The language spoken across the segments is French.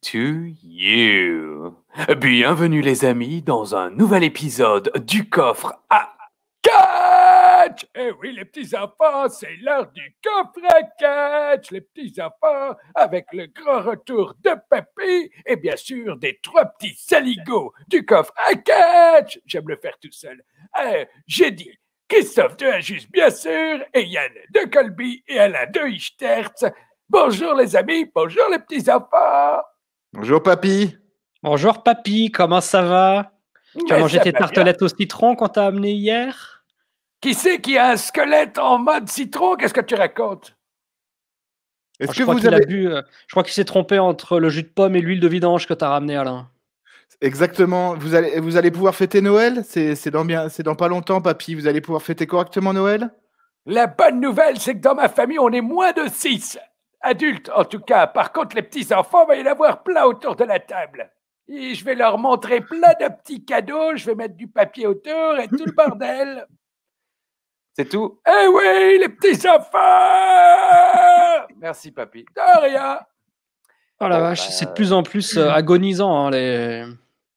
to you. Bienvenue les amis dans un nouvel épisode du coffre à catch. Eh oui les petits enfants, c'est l'heure du coffre à catch, les petits enfants, avec le grand retour de Papy et bien sûr des trois petits saligots du coffre à catch. J'aime le faire tout seul. J'ai dit Christophe de Injust, bien sûr, et Yann de Colby et Alain de Ichterz. Bonjour les amis, bonjour les petits enfants. Bonjour papy. Bonjour papy, comment ça va? Tu as mangé tes tartelettes au citron qu'on t'a amené hier? Qui c'est qui a un squelette en mode citron? Qu'est-ce que tu racontes? Est-ce que vous avez bu, je crois qu'il s'est trompé entre le jus de pomme et l'huile de vidange que t'as ramené, Alain. Exactement. Vous allez pouvoir fêter Noël? C'est dans pas longtemps, papy. Vous allez pouvoir fêter correctement Noël? La bonne nouvelle, c'est que dans ma famille, on est moins de 6 adultes, en tout cas. Par contre, les petits-enfants, il va y en avoir plein autour de la table. Et je vais leur montrer plein de petits cadeaux. Je vais mettre du papier autour et tout le bordel. C'est tout? Eh oui, les petits-enfants! Merci, papy. De rien. Oh la vache, c'est de plus en plus agonisant, hein, les...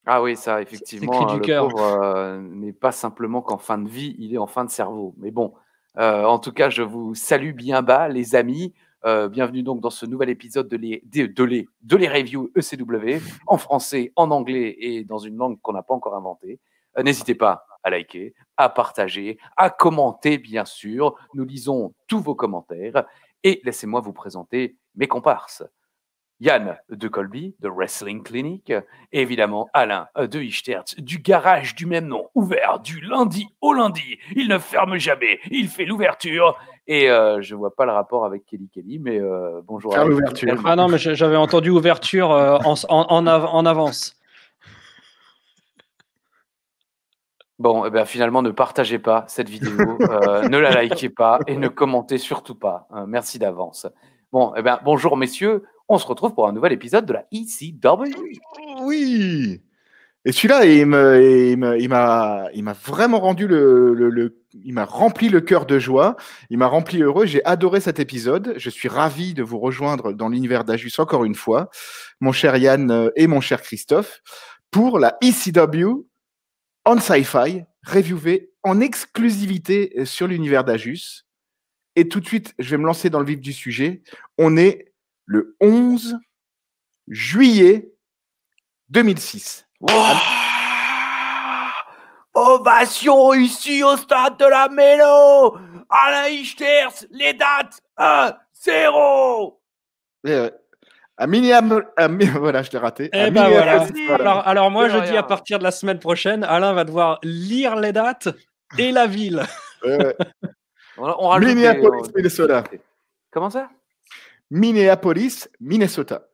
Ah oui, ça, effectivement, cris du le cœur. pauvre n'est pas simplement qu'en fin de vie, il est en fin de cerveau. Mais bon, en tout cas, je vous salue bien bas, les amis. Bienvenue donc dans ce nouvel épisode de les reviews ECW, en français, en anglais et dans une langue qu'on n'a pas encore inventée. N'hésitez pas à liker, à partager, à commenter, bien sûr. Nous lisons tous vos commentaires. Et laissez-moi vous présenter mes comparses. Yann de Colby, de Wrestling Clinic, et évidemment Alain de Ichterz, du garage du même nom, ouvert du lundi au lundi. Il ne ferme jamais, il fait l'ouverture. Et je vois pas le rapport avec Kelly, mais bonjour. Faire l'ouverture. Ah non, mais j'avais entendu ouverture en avance. Bon, eh ben, finalement, ne partagez pas cette vidéo, ne la likez pas et ne commentez surtout pas. Merci d'avance. Bon, eh ben, bonjour messieurs. On se retrouve pour un nouvel épisode de la ECW. Oui. Et celui-là, il m'a vraiment rendu il m'a rempli le cœur de joie. Il m'a rempli heureux. J'ai adoré cet épisode. Je suis ravi de vous rejoindre dans l'univers d'Ajus encore une fois, mon cher Yann et mon cher Christophe, pour la ECW on Sci-Fi, reviewée en exclusivité sur l'univers d'Ajus. Et tout de suite, je vais me lancer dans le vif du sujet. On est le 11 juillet 2006. Wow. Ovation ici au stade de la Mélo. Alain Ichterz, les dates 1-0. À Minneapolis, voilà, je l'ai raté. Eh ben voilà. Alors moi, je dis à partir de la semaine prochaine, Alain va devoir lire les dates et la ville. On rajoute Minneapolis, Minnesota. Comment ça? Minneapolis, Minnesota.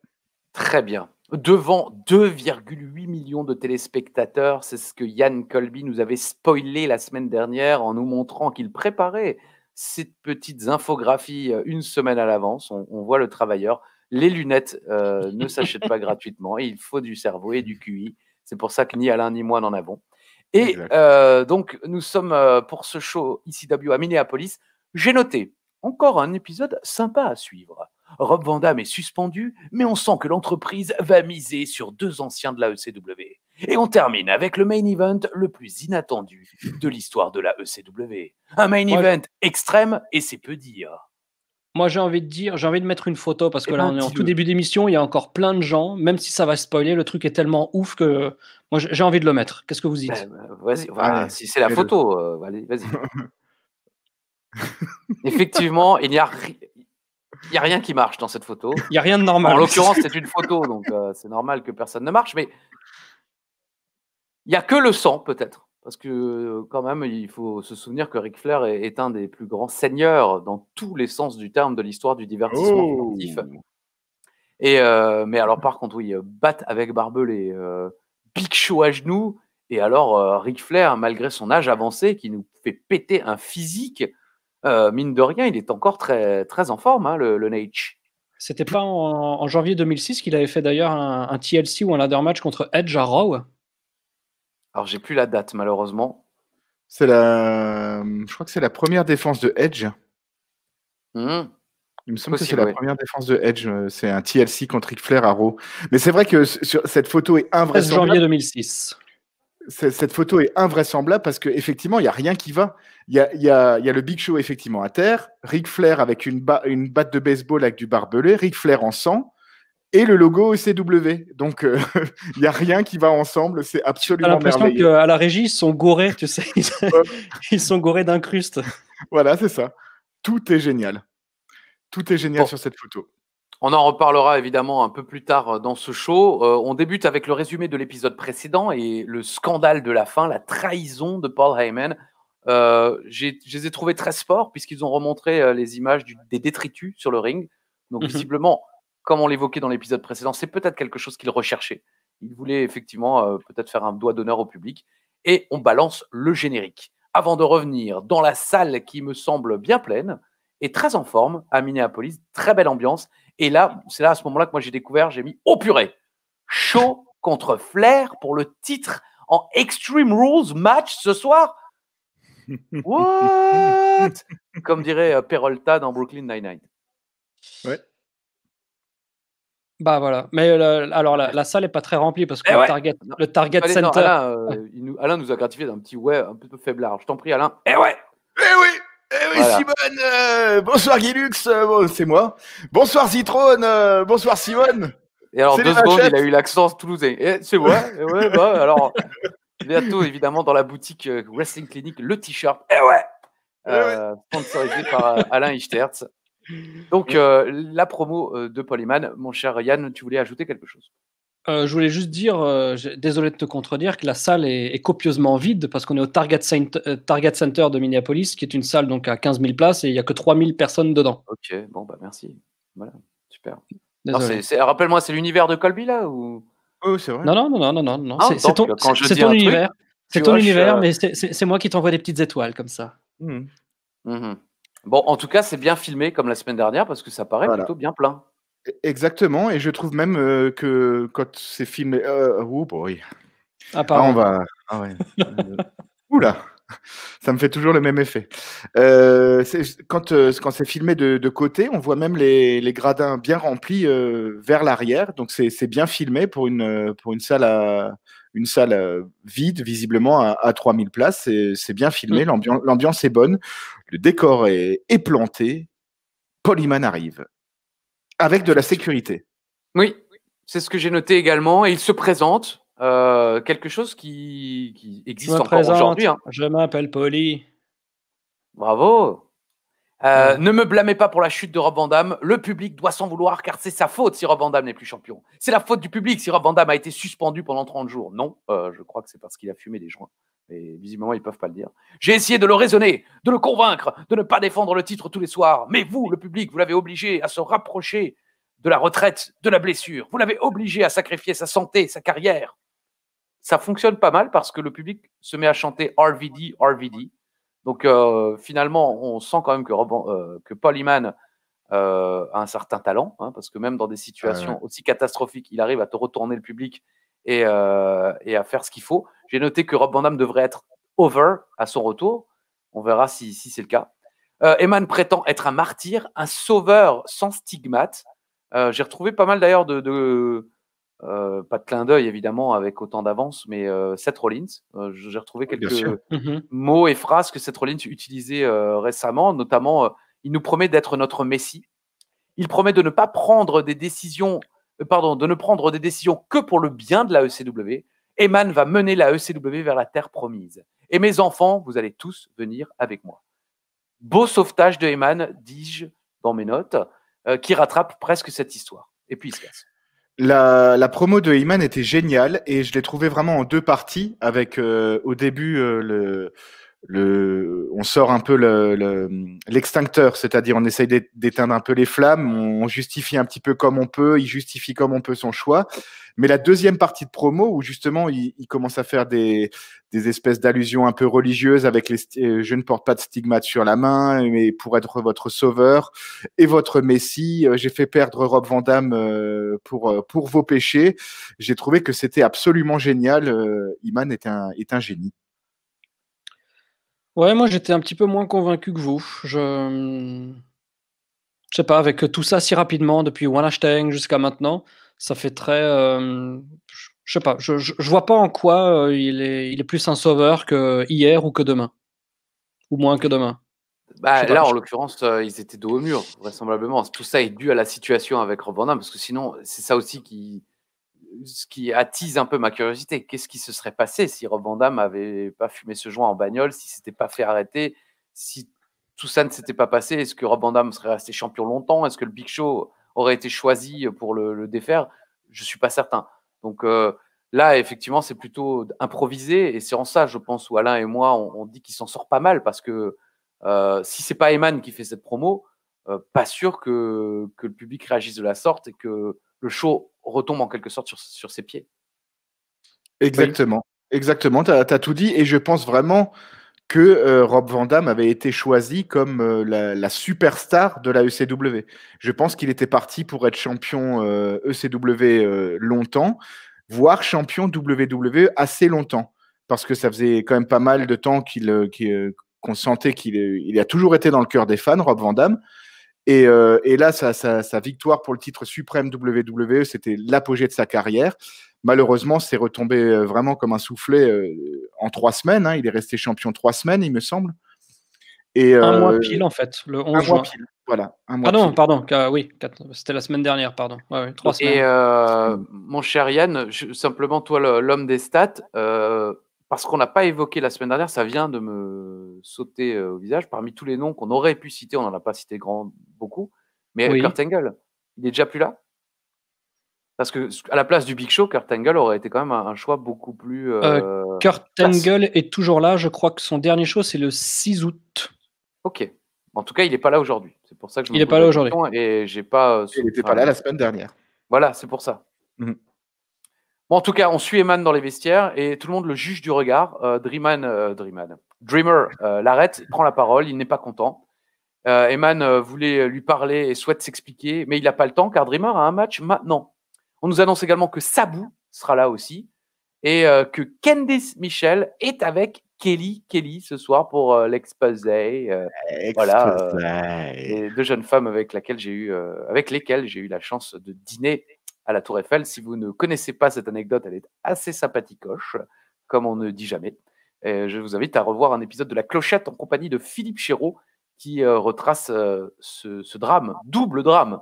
Très bien. Devant 2,8 millions de téléspectateurs, c'est ce que Yann Colby nous avait spoilé la semaine dernière en nous montrant qu'il préparait ces petites infographies une semaine à l'avance. On voit le travailleur. Les lunettes ne s'achètent pas gratuitement. Il faut du cerveau et du QI. C'est pour ça que ni Alain ni moi n'en avons. Et donc, nous sommes pour ce show ECW à Minneapolis. J'ai noté encore un épisode sympa à suivre. Rob Van Dam est suspendu, mais on sent que l'entreprise va miser sur deux anciens de la ECW. Et on termine avec le main event le plus inattendu de l'histoire de la ECW. Un main event extrême, et c'est peu dire. Moi, j'ai envie de mettre une photo parce que là, on est en tout début d'émission, il y a encore plein de gens, même si ça va spoiler, le truc est tellement ouf que moi, j'ai envie de le mettre. Qu'est-ce que vous dites? Vas-y, voilà, si c'est la photo, vas-y. Effectivement, il n'y a rien qui marche dans cette photo. Il n'y a rien de normal. En l'occurrence, c'est une photo, donc c'est normal que personne ne marche, mais il n'y a que le sang, peut-être. Parce que quand même, il faut se souvenir que Ric Flair est un des plus grands seigneurs dans tous les sens du terme de l'histoire du divertissement sportif. Et, mais alors, par contre, oui, Bat avec Barbelé, Big Show à genoux, et alors Ric Flair, malgré son âge avancé, qui nous fait péter un physique, mine de rien, il est encore très, très en forme, hein, le Nate. C'était pas en janvier 2006 qu'il avait fait d'ailleurs un TLC ou un ladder match contre Edge à Raw? Alors, j'ai plus la date, malheureusement. Je crois que c'est la première défense de Edge. Il me semble que c'est Possible, la oui. première défense de Edge. C'est un TLC contre Ric Flair à Raw. Mais c'est vrai que cette photo est 13 invraisemblable. janvier 2006. Cette photo est invraisemblable parce qu'effectivement, il n'y a rien qui va. Il y a le Big Show effectivement à terre, Ric Flair avec une batte de baseball avec du barbelé, Ric Flair en sang et le logo ECW. Donc, il n'y a rien qui va ensemble. C'est J'ai absolument l'impression merveilleux. qu'à la régie, ils sont gorés, tu sais. Ils sont gorés d'incrustes. Voilà, c'est ça. Tout est génial. Tout est génial Bon. sur cette photo. On en reparlera évidemment un peu plus tard dans ce show. On débute avec le résumé de l'épisode précédent et le scandale de la fin, la trahison de Paul Heyman. Je les ai trouvés très sports puisqu'ils ont remontré les images des détritus sur le ring. Donc visiblement, comme on l'évoquait dans l'épisode précédent, c'est peut-être quelque chose qu'ils recherchaient. Ils voulaient effectivement peut-être faire un doigt d'honneur au public. Et on balance le générique. Avant de revenir dans la salle qui me semble bien pleine et très en forme à Minneapolis, très belle ambiance. Et là, c'est là à ce moment-là que moi j'ai découvert, j'ai mis oh purée, Shaw contre Flair pour le titre en Extreme Rules match ce soir. What? Comme dirait Peralta dans Brooklyn Nine-Nine. Ouais. Bah voilà. Mais alors la salle est pas très remplie parce que le Target Allez, non, Center. Alain nous a gratifié d'un petit ouais un peu faiblard. Je t'en prie, Alain. Eh ouais. Voilà. Simone, bonsoir Guilux, c'est moi. Bonsoir Citrone, bonsoir Simone. Et alors 2 secondes, il a eu l'accent toulousain. C'est moi. Ouais, bah alors bientôt évidemment dans la boutique Wrestling Clinic le t-shirt. Sponsorisé par Alain Ichtertz. Donc la promo de Paul Heyman, mon cher Yann, tu voulais ajouter quelque chose? Je voulais juste dire, désolé de te contredire, que la salle est copieusement vide parce qu'on est au Target Center de Minneapolis, qui est une salle donc à 15 000 places et il n'y a que 3 000 personnes dedans. Ok, bon bah merci. Voilà, super. Rappelle-moi, c'est l'univers de Colby là ou? Oh, c'est vrai. Non. C'est ton univers. C'est ton univers, mais c'est moi qui t'envoie des petites étoiles comme ça. Bon, en tout cas, c'est bien filmé comme la semaine dernière parce que ça paraît plutôt bien plein. Exactement, et je trouve même que quand c'est filmé, oh boy. Pardon. On va. Ouais. Oula, ça me fait toujours le même effet. Quand c'est filmé de côté, on voit même les gradins bien remplis vers l'arrière, donc c'est bien filmé pour une salle vide, visiblement à 3000 places. C'est bien filmé, l'ambiance est bonne, le décor est planté. Paul Heyman arrive. Avec de la sécurité. Oui, c'est ce que j'ai noté également. Et il se présente, quelque chose qui existe encore aujourd'hui. Je m'appelle Paulie. Bravo. Ne me blâmez pas pour la chute de Rob Van Dam. Le public doit s'en vouloir car c'est sa faute si Rob Van Dam n'est plus champion. C'est la faute du public si Rob Van Dam a été suspendu pendant 30 jours. Non, je crois que c'est parce qu'il a fumé des joints. Et visiblement, ils ne peuvent pas le dire. J'ai essayé de le raisonner, de le convaincre, de ne pas défendre le titre tous les soirs. Mais vous, le public, vous l'avez obligé à se rapprocher de la retraite, de la blessure. Vous l'avez obligé à sacrifier sa santé, sa carrière. Ça fonctionne pas mal parce que le public se met à chanter RVD, RVD. Donc finalement, on sent quand même que Paul Heyman a un certain talent, parce que même dans des situations aussi catastrophiques, il arrive à te retourner le public et à faire ce qu'il faut. J'ai noté que Rob Van Dam devrait être over à son retour. On verra si c'est le cas. Heyman prétend être un martyr, un sauveur sans stigmate. J'ai retrouvé pas mal d'ailleurs pas de clin d'œil évidemment avec autant d'avance, mais Seth Rollins. J'ai retrouvé quelques mots et phrases que Seth Rollins utilisait récemment, notamment il nous promet d'être notre Messie. Il promet de ne pas prendre des décisions, de ne prendre des décisions que pour le bien de la ECW. Heyman va mener la ECW vers la terre promise. Et mes enfants, vous allez tous venir avec moi. Beau sauvetage de Heyman, dis-je dans mes notes, qui rattrape presque cette histoire. Et puis il se casse. La promo de Heyman était géniale et je l'ai trouvé vraiment en 2 parties avec au début on sort un peu l'extincteur, c'est-à-dire on essaye d'éteindre un peu les flammes, on justifie un petit peu comme on peut, il justifie comme on peut son choix. Mais la deuxième partie de promo où justement il commence à faire des espèces d'allusions un peu religieuses avec je ne porte pas de stigmate sur la main, mais pour être votre sauveur et votre messie, j'ai fait perdre Rob Van Dam pour vos péchés. J'ai trouvé que c'était absolument génial. Heyman est un génie. Ouais, moi j'étais un petit peu moins convaincu que vous. Je sais pas, avec tout ça si rapidement, depuis One Hashtag jusqu'à maintenant, ça fait très. Je sais pas, je vois pas en quoi il est plus un sauveur que hier ou que demain. Ou moins que demain. Bah, Pas, là, en l'occurrence, ils étaient dos au mur, vraisemblablement. Tout ça est dû à la situation avec Rob Van Dam, parce que sinon, c'est ça aussi ce qui attise un peu ma curiosité. Qu'est-ce qui se serait passé si Rob Van Dam avait pas fumé ce joint en bagnole, si s'était pas fait arrêter, si tout ça ne s'était pas passé? Est-ce que Rob Van Dam serait resté champion longtemps? Est-ce que le Big Show aurait été choisi pour le défaire? Je suis pas certain. Donc là, effectivement, c'est plutôt improvisé, et c'est en ça, je pense, où Alain et moi, on dit qu'il s'en sort pas mal, parce que si c'est pas Eman qui fait cette promo, pas sûr que le public réagisse de la sorte et que le show retombe en quelque sorte sur ses pieds. Exactement. Exactement, tu as tout dit. Et je pense vraiment que Rob Van Dam avait été choisi comme la superstar de la ECW. Je pense qu'il était parti pour être champion ECW longtemps, voire champion WWE assez longtemps. Parce que ça faisait quand même pas mal de temps qu'on sentait qu'il a toujours été dans le cœur des fans, Rob Van Dam. Et là, sa victoire pour le titre suprême WWE, c'était l'apogée de sa carrière. Malheureusement, c'est retombé vraiment comme un soufflet en 3 semaines. Hein. Il est resté champion 3 semaines, il me semble. Et, un mois pile, en fait, le 11 un juin. mois pile, voilà. Un mois Ah non, pile. pardon, oui, c'était la semaine dernière, pardon. Ouais, 3 semaines. Et mon cher Yann, simplement, toi, l'homme des stats, parce qu'on n'a pas évoqué la semaine dernière, ça vient de me sauter au visage. Parmi tous les noms qu'on aurait pu citer, on n'en a pas cité beaucoup, mais Oui. Kurt Angle, il est déjà plus là? Parce que à la place du Big Show, Kurt Angle aurait été quand même un choix beaucoup plus. Kurt Angle est toujours là. Je crois que son dernier show, c'est le 6 août. Ok. En tout cas, il n'est pas là aujourd'hui. C'est pour ça que je me Il n'est pose pas la là aujourd'hui. question, et j'ai pas. Il n'était pas là la semaine dernière. Voilà, c'est pour ça. Mhm. Bon, en tout cas, on suit Eman dans les vestiaires et tout le monde le juge du regard. Dreamer l'arrête, il prend la parole, il n'est pas content. Eman voulait lui parler et souhaite s'expliquer, mais il n'a pas le temps car Dreamer a un match maintenant. On nous annonce également que Sabu sera là aussi et que Candice Michel est avec Kelly ce soir pour l'exposé. Voilà, les 2 jeunes femmes avec lesquelles j'ai eu la chance de dîner à la Tour Eiffel. Si vous ne connaissez pas cette anecdote, elle est assez sympathicoche, comme on ne dit jamais. Et je vous invite à revoir un épisode de La Clochette en compagnie de Philippe Chéreau qui retrace ce drame, double drame,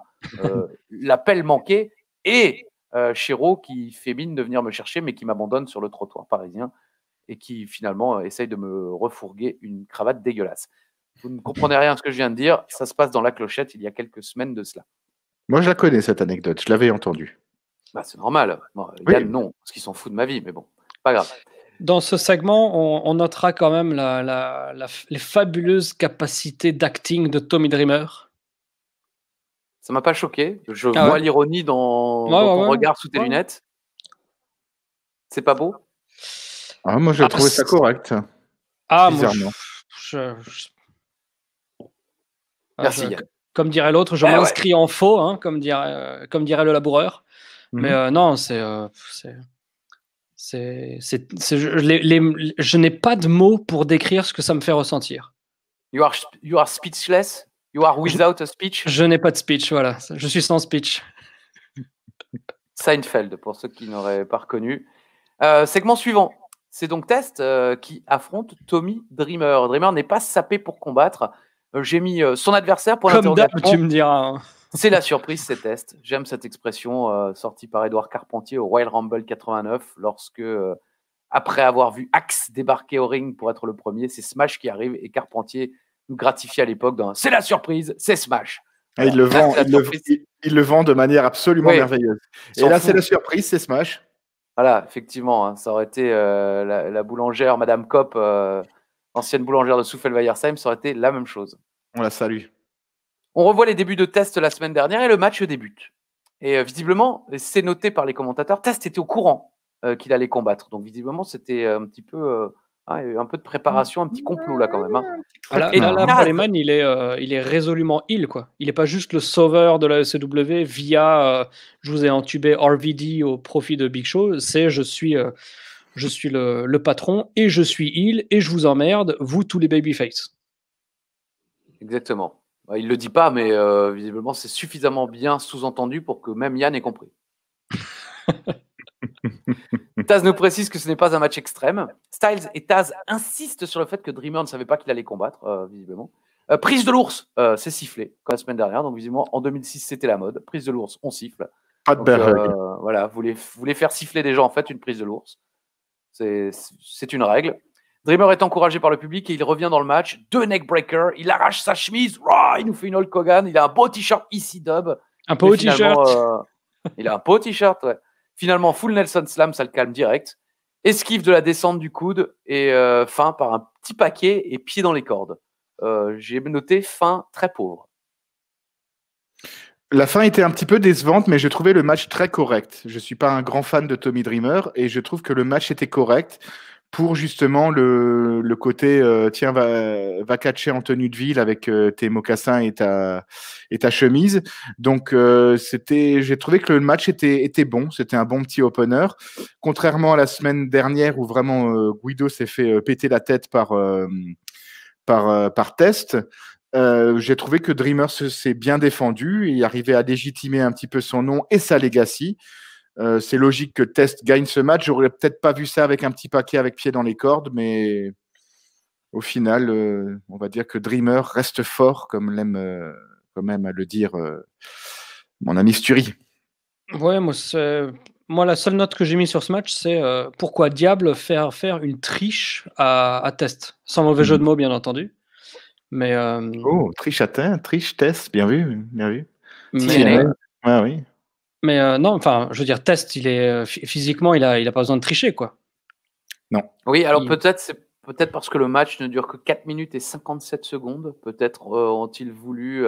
l'appel manqué et Chéreau qui fait mine de venir me chercher mais qui m'abandonne sur le trottoir parisien et qui finalement essaye de me refourguer une cravate dégueulasse. Vous ne comprenez rien à ce que je viens de dire, ça se passe dans La Clochette il y a quelques semaines de cela. Moi, je la connais, cette anecdote, je l'avais entendue. Bah, c'est normal. Moi, Yann, non, parce qu'ils s'en foutent de ma vie, mais bon, pas grave. Dans ce segment, on notera quand même les fabuleuses capacités d'acting de Tommy Dreamer. Ça m'a pas choqué. Je vois l'ironie dans ton regard sous tes lunettes. C'est pas beau? Moi, j'ai trouvé ça correct. Bizarrement. Merci, Yann. Comme dirait l'autre, je m'inscris en faux, hein, comme dirait le laboureur. Mais non, je n'ai pas de mots pour décrire ce que ça me fait ressentir. You are speechless? You are without a speech? Je n'ai pas de speech, voilà. Je suis sans speech. Seinfeld, pour ceux qui n'auraient pas reconnu. Segment suivant. C'est donc Test qui affronte Tommy Dreamer. Dreamer n'est pas sapé pour combattre. J'ai mis son adversaire pour l'interrogation. Comme d'hab, tu me diras. Hein. C'est la surprise, c'est Test. J'aime cette expression sortie par Édouard Carpentier au Royal Rumble 89 lorsque, après avoir vu Axe débarquer au ring pour être le premier, c'est Smash qui arrive et Carpentier nous gratifie à l'époque d'un « c'est la surprise, c'est Smash ». Il le vend de manière absolument merveilleuse. Et là, c'est la surprise, c'est Smash. Voilà, effectivement, hein, ça aurait été la boulangère, Madame Kopp, ancienne boulangère de Souffelweyersheim, ça aurait été la même chose. On la salue. On revoit les débuts de Test la semaine dernière et le match débute. Et visiblement, c'est noté par les commentateurs, Test était au courant qu'il allait combattre. Donc visiblement, c'était un petit peu un peu de préparation, un petit complot là quand même. Hein. Là, Coleman, il est résolument heal, quoi. Il n'est pas juste le sauveur de la ECW via je vous ai entubé RVD au profit de Big Show. C'est je suis le patron et je suis heal et je vous emmerde, vous tous les babyface. Exactement. Il le dit pas, mais visiblement, c'est suffisamment bien sous-entendu pour que même Yann ait compris. Taz nous précise que ce n'est pas un match extrême. Styles et Taz insistent sur le fait que Dreamer ne savait pas qu'il allait combattre, visiblement. Prise de l'ours, c'est sifflé, comme la semaine dernière. Donc, visiblement, en 2006, c'était la mode. Prise de l'ours, on siffle. Pas de bear hug. Voilà, vous voulez faire siffler des gens, en fait, une prise de l'ours. C'est une règle. Dreamer est encouragé par le public et il revient dans le match. 2 neckbreakers, il arrache sa chemise, il nous fait une Hulk Hogan, il a un beau t-shirt EC Dub. Un beau t-shirt. Il a un beau t-shirt, ouais. Finalement, full Nelson Slam, ça le calme direct. Esquive de la descente du coude et fin par un petit paquet et pied dans les cordes. J'ai noté fin très pauvre. La fin était un petit peu décevante, mais je trouvais le match très correct. Je ne suis pas un grand fan de Tommy Dreamer et je trouve que le match était correct pour justement le côté tiens, va catcher en tenue de ville avec tes mocassins et ta chemise. Donc, j'ai trouvé que le match était bon. C'était un bon petit opener. Contrairement à la semaine dernière où vraiment Guido s'est fait péter la tête par test. J'ai trouvé que Dreamer s'est bien défendu et arrivait à légitimer un petit peu son nom et sa legacy. C'est logique que Test gagne ce match. J'aurais peut-être pas vu ça avec un petit paquet avec pied dans les cordes, mais au final, on va dire que Dreamer reste fort, comme l'aime quand même à le dire mon ami Sturi. Ouais, moi, la seule note que j'ai mise sur ce match, c'est pourquoi diable faire une triche à Test. Sans mauvais jeu de mots, bien entendu. Mais, triche Test, bien vu. Mais, oui. Mais non, enfin, je veux dire, Test, physiquement, il a pas besoin de tricher, quoi. Non. Oui, alors peut-être parce que le match ne dure que 4 minutes et 57 secondes. Peut-être ont-ils voulu.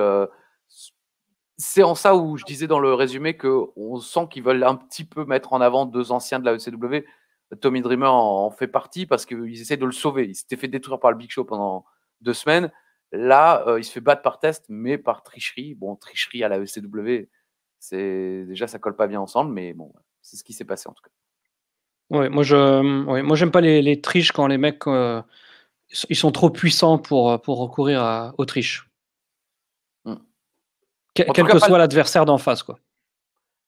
C'est en ça où je disais dans le résumé qu'on sent qu'ils veulent un petit peu mettre en avant 2 anciens de la ECW. Tommy Dreamer en fait partie parce qu'ils essaient de le sauver. Il s'était fait détruire par le Big Show pendant 2 semaines. Là, il se fait battre par Test, mais par tricherie. Bon, tricherie à la ECW, déjà ça colle pas bien ensemble, mais bon, c'est ce qui s'est passé en tout cas. Ouais, moi j'aime pas les triches quand les mecs ils sont trop puissants pour recourir aux triches. Quel que soit l'adversaire d'en face, quoi.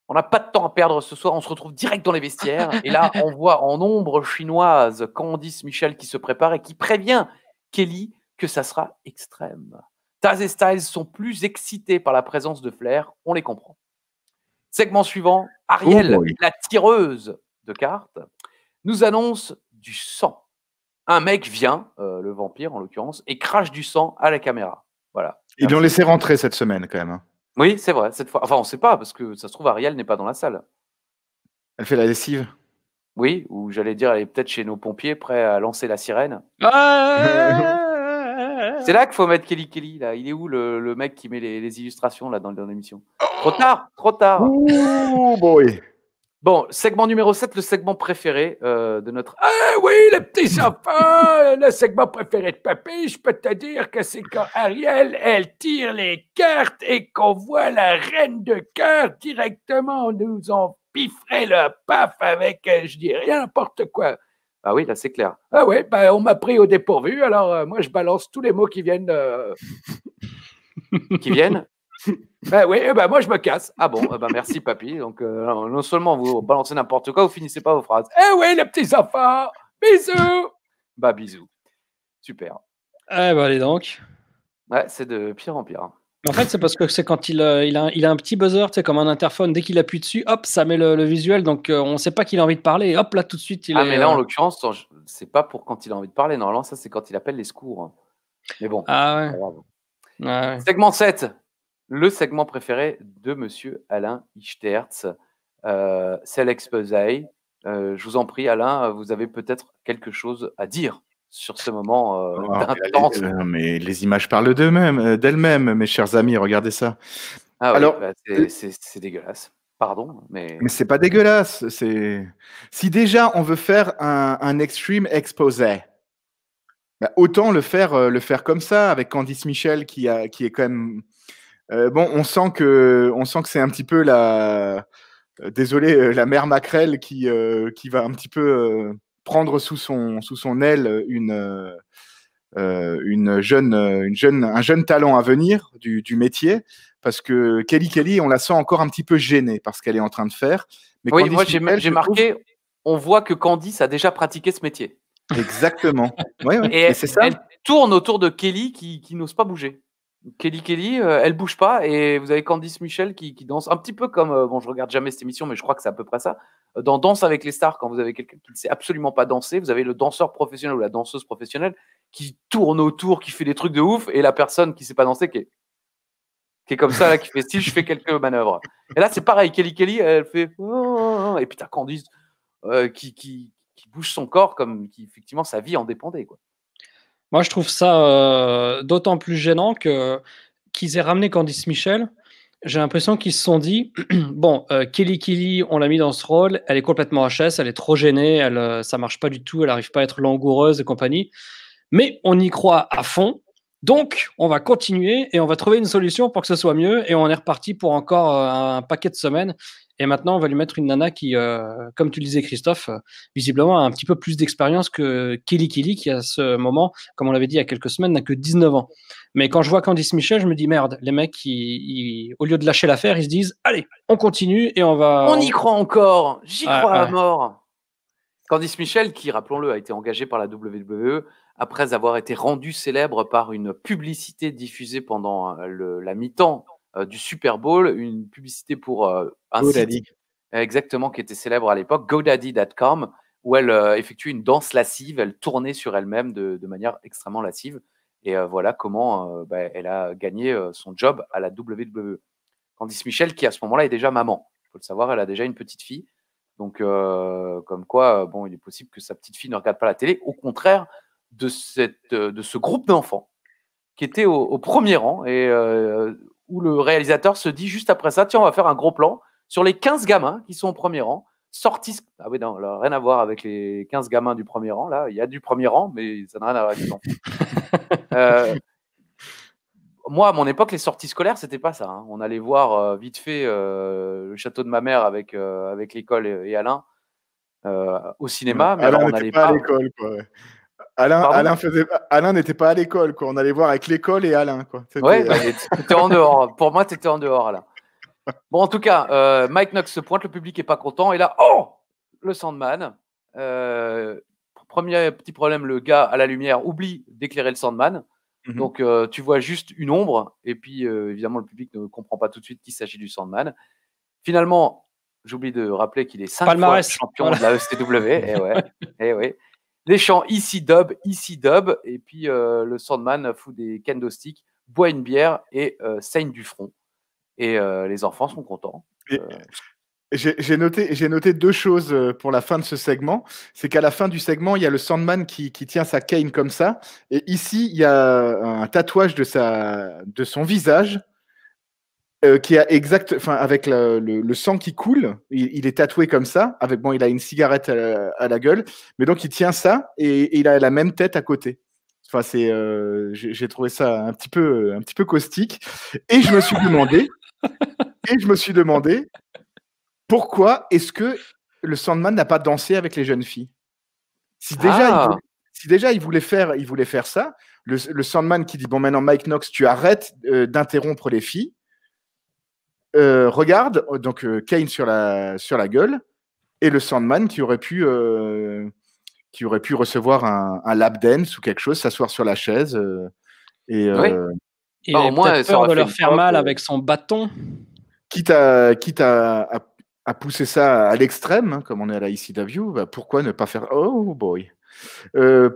On n'a pas de temps à perdre ce soir, on se retrouve direct dans les vestiaires. Et là, on voit en ombre chinoise Candice Michel qui se prépare et qui prévient Kelly que ça sera extrême. Taz et Styles sont plus excités par la présence de Flair, on les comprend. Segment suivant, Ariel, la tireuse de cartes, nous annonce du sang. Un mec vient, le vampire en l'occurrence, et crache du sang à la caméra. Voilà. Ils l'ont laissé rentrer cette semaine quand même. Oui, c'est vrai, cette fois. Enfin, on ne sait pas, parce que ça se trouve, Ariel n'est pas dans la salle. Elle fait la lessive. Oui, ou j'allais dire, elle est peut-être chez nos pompiers, prêts à lancer la sirène. C'est là qu'il faut mettre Kelly, là. Il est où le mec qui met les illustrations là, dans l'émission? Trop tard. Oh boy. Bon, segment numéro 7, le segment préféré de notre... Ah oui, les petits enfants, le segment préféré de Papy, je peux te dire que c'est quand Ariel, elle tire les cartes et qu'on voit la reine de cœur directement, on nous en pifferait le paf avec, je dis rien, n'importe quoi. Ah oui, là c'est clair. Ah oui, ben, on m'a pris au dépourvu, alors moi je balance tous les mots qui viennent... qui viennent. Ben oui, ben moi je me casse. Ah bon, ben merci papy. Donc non seulement vous balancez n'importe quoi, vous finissez pas vos phrases. Eh oui, les petits enfants, bisous. Bah bisous. Super. Eh ben allez donc. Ouais, c'est de pire en pire. En fait, c'est parce que c'est quand il a un petit buzzer, tu sais, comme un interphone. Dès qu'il appuie dessus, hop, ça met le visuel. Donc on ne sait pas qu'il a envie de parler. Et hop, là tout de suite, mais là en l'occurrence, c'est pas pour quand il a envie de parler. Normalement, ça c'est quand il appelle les secours. Mais bon. Ah ouais. Segment 7. Le segment préféré de monsieur Alain Ichtertz, c'est l'exposé. Je vous en prie, Alain, vous avez peut-être quelque chose à dire sur ce moment d'intense. Mais les images parlent d'elles-mêmes, mes chers amis, regardez ça. Ah oui, alors, c'est dégueulasse. Pardon, mais c'est pas dégueulasse. Si déjà on veut faire un extreme exposé, bah, autant le faire comme ça, avec Candice Michel qui est quand même... bon, on sent que c'est un petit peu la mère Maquerelle qui va un petit peu prendre sous son aile un jeune talent à venir du métier, parce que Kelly, on la sent encore un petit peu gênée par ce qu'elle est en train de faire. Mais Oui, Candice moi Michel, j'ai je trouve- marqué, on voit que Candice a déjà pratiqué ce métier. Exactement. Ouais, Et mais c'est ça. elle tourne autour de Kelly qui n'ose pas bouger. Kelly, elle bouge pas, et vous avez Candice Michel qui danse un petit peu comme, bon, je regarde jamais cette émission, mais je crois que c'est à peu près ça. Dans Danse avec les stars, quand vous avez quelqu'un qui ne sait absolument pas danser, vous avez le danseur professionnel ou la danseuse professionnelle qui tourne autour, qui fait des trucs de ouf, et la personne qui sait pas danser qui est comme ça, là, qui fait si je fais quelques manœuvres. Et là, c'est pareil, Kelly, elle fait et puis t'as Candice qui bouge son corps comme qui, effectivement, sa vie en dépendait, quoi. Moi, je trouve ça d'autant plus gênant qu'ils aient ramené Candice Michel. J'ai l'impression qu'ils se sont dit bon, Kelly, on l'a mis dans ce rôle, elle est complètement HS, elle est trop gênée, ça marche pas du tout, elle n'arrive pas à être langoureuse et compagnie. Mais on y croit à fond, donc on va continuer et on va trouver une solution pour que ce soit mieux. Et on est reparti pour encore un paquet de semaines. Et maintenant, on va lui mettre une nana qui, comme tu le disais, Christophe, visiblement a un petit peu plus d'expérience que Kelly, qui à ce moment, comme on l'avait dit il y a quelques semaines, n'a que 19 ans. Mais quand je vois Candice Michel, je me dis merde, les mecs, au lieu de lâcher l'affaire, ils se disent allez, on continue et on va. On y croit encore, j'y Ouais, crois à ouais. mort. Candice Michel, qui, rappelons-le, a été engagée par la WWE après avoir été rendue célèbre par une publicité diffusée pendant la mi-temps du Super Bowl, une publicité pour un GoDaddy. site exactement qui était célèbre à l'époque, GoDaddy.com, où elle effectuait une danse lascive, elle tournait sur elle-même de manière extrêmement lascive. Et voilà comment elle a gagné son job à la WWE. Candice Michel, qui à ce moment-là est déjà maman. Il faut le savoir, elle a déjà une petite fille. Donc, comme quoi, bon, il est possible que sa petite fille ne regarde pas la télé, au contraire de ce groupe d'enfants qui était au premier rang, et où le réalisateur se dit juste après ça, tiens, on va faire un gros plan sur les 15 gamins qui sont au premier rang, sortis. Ah oui, non, rien à voir avec les 15 gamins du premier rang, là, il y a du premier rang, mais ça n'a rien à voir avec les enfants. Moi, à mon époque, les sorties scolaires, c'était pas ça, hein. On allait voir vite fait le château de ma mère avec l'école et Alain au cinéma, mais alors Alain on n'était n'allait pas à pas. l'école, quoi. Pardon. Alain n'était pas à l'école, quoi. On allait voir avec l'école et Alain, quoi. Ouais, bah, t'étais en dehors. Pour moi, t'étais en dehors, Alain. Bon, en tout cas, Mike Knox se pointe, le public est pas content, et là, le Sandman. Premier petit problème, le gars à la lumière oublie d'éclairer le Sandman. Donc, tu vois juste une ombre, et puis évidemment, le public ne comprend pas tout de suite qu'il s'agit du Sandman. Finalement, j'oublie de rappeler qu'il est 5 Palmarès. fois champion de la ECW. Et ouais. Les chants ici dub, et puis le Sandman fout des kendo sticks, boit une bière et saigne du front. Et les enfants sont contents. J'ai noté deux choses pour la fin de ce segment. C'est qu'à la fin du segment, il y a le Sandman qui tient sa cane comme ça. Et ici, il y a un tatouage de son visage qui a avec le sang qui coule. Il est tatoué comme ça. Il a une cigarette à la gueule. Mais donc, il tient ça et il a la même tête à côté. Enfin, j'ai trouvé ça un petit peu caustique. Et je me suis demandé pourquoi est-ce que le Sandman n'a pas dansé avec les jeunes filles? Si déjà il voulait faire ça, le Sandman qui dit bon maintenant Mike Knox, tu arrêtes d'interrompre les filles. Regarde donc Kane sur la gueule et le Sandman qui aurait pu recevoir un lap dance ou quelque chose, s'asseoir sur la chaise et Il a peut-être peur de leur faire mal avec son bâton. Quitte à pousser ça à l'extrême, hein, comme on est à la ECW, bah, pourquoi ne pas faire